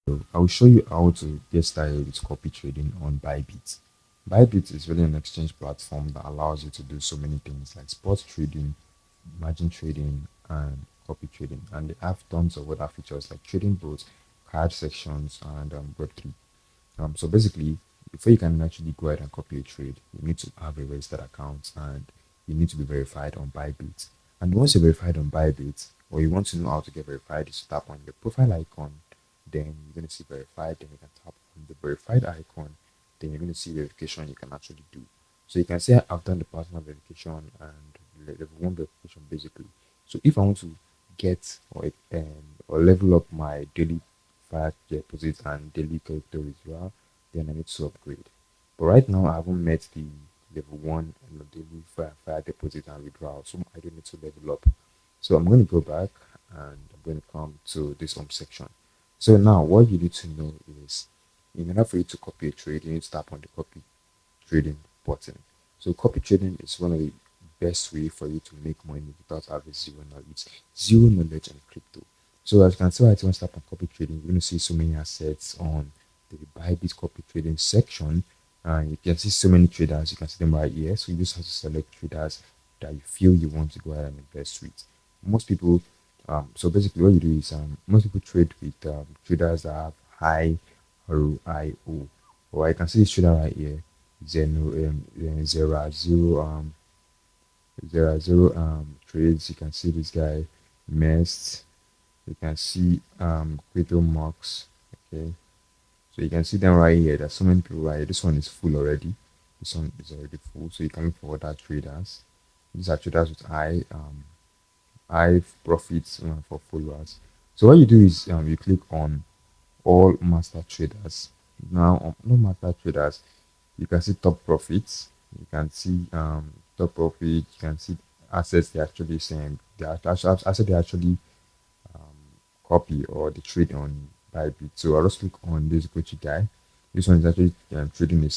So I will show you how to get started with copy trading on Bybit. Bybit is really an exchange platform that allows you to do so many things like spot trading, margin trading, and copy trading. And they have tons of other features like trading bots, card sections, and Web3. So basically, before you can actually go ahead and copy a trade, you need to have a registered account and you need to be verified on Bybit. And once you're verified on Bybit, or you want to know how to get verified, is to tap on the profile icon. Then you're going to see verified. Then you can tap on the verified icon. Then you're going to see verification you can actually do. So you can say I've done the personal verification and level one verification basically. So if I want to get or level up my daily fire deposit and daily crypto withdrawal, then I need to upgrade. But right now, I haven't met the level one daily fire deposit and withdrawal, so I don't need to level up. So I'm going to go back and I'm going to come to this home section. So now, what you need to know is, in order for you to copy a trade, you need to tap on the copy trading button. So copy trading is one of the best way for you to make money without having zero knowledge on crypto. So as you can see right here, once you tap on copy trading, you're going to see so many assets on the Bybit copy trading section. And you can see so many traders, you can see them right here. So you just have to select traders that you feel you want to go ahead and invest with. Most people, so basically what you do is most people trade with traders that have high ROIO. Or I can see this trader right here, Zeno, zero zero trades. You can see this guy, Mest. You can see crypto marks. Okay, so you can see them right here. There's so many people right here. This one is full already. This one is already full, so you can look for other traders. These are traders with high profits for followers. So what you do is you click on all master traders. Now on all master traders, you can see top profits. You can see top profit. You can see assets they actually saying they actually copy or the trade on Bybit. So I'll just click on this Gucci guy. This one is actually trading a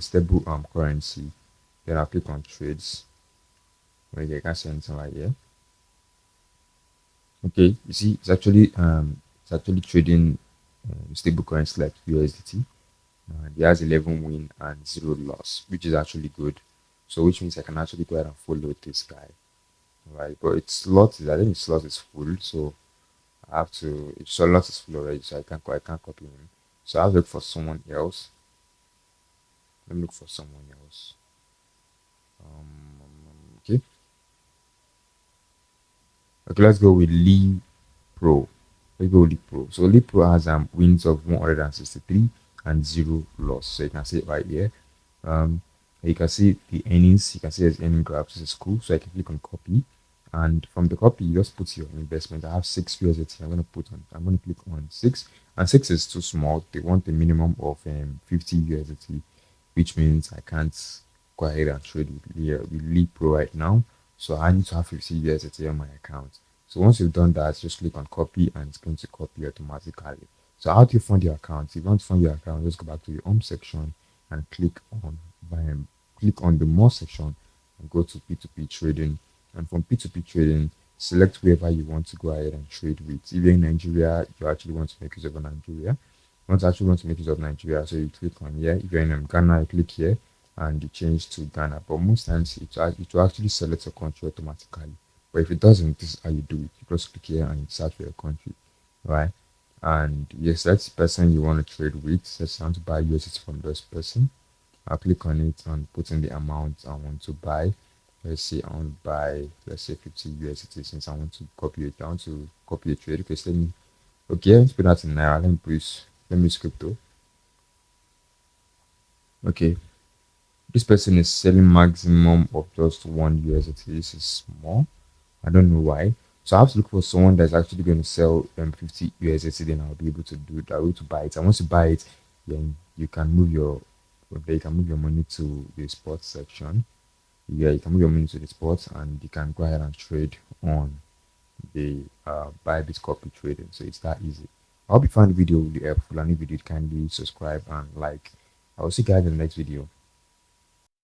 stable currency. Then I'll click on trades. Where you can see anything right here. Okay, you see it's actually trading stable currency like USDT. He has 11 win and 0 loss, which is actually good. So which means I can actually go ahead and follow this guy. Right, but its slot is I think its slot is full, so I have to its slot is full already, so I can't copy him. So I have to look for someone else. Let me look for someone else. Okay. Okay, let's go with Lee Pro. Let's go with Lee Pro. So Lee Pro has wins of 163 and 0 loss. So you can see it right here. You can see the earnings. You can see there's earning graphs. This is cool. So I can click on copy, and from the copy, you just put your investment. I have 6 USDT. I'm going to click on 6, and 6 is too small. They want a minimum of 50 USDT, which means I can't go ahead and trade with Lee Pro right now. So I need to have 50 USDT on my account. So once you've done that, just click on copy and it's going to copy automatically. So how do you fund your account? If you want to fund your account, just go back to your home section and click on the more section and go to P2P trading. And from P2P trading, select wherever you want to go ahead and trade with. If you're in Nigeria, you actually want to make use of Nigeria. You want to make use of Nigeria, so you click on here. If you're in Ghana, you click here and you change to Ghana. But most times it will actually select a country automatically. But if it doesn't, this is how you do it. You just click here and you search for your country, right? And yes, that's the person you want to trade with. Let's want to buy USDT from this person. I'll click on it and put in the amount I want to buy. Let's say I want to buy, let's say 50 USDT since I want to copy it. I want to copy a trade. Okay, so let's put that in Naira. Let me use crypto. Okay, this person is selling maximum of just 1 USDT. This is small. I don't know why. So I have to look for someone that's actually going to sell 50 USDT. Then I'll be able to do it. I'll be able to buy it. And once you buy it, then you can move your money to the sports section. Yeah, you can move your money to the sports and you can go ahead and trade on the Bybit copy trading. So it's that easy. I hope you found the video really helpful, and if you did, kindly subscribe and like. I will see you guys in the next video.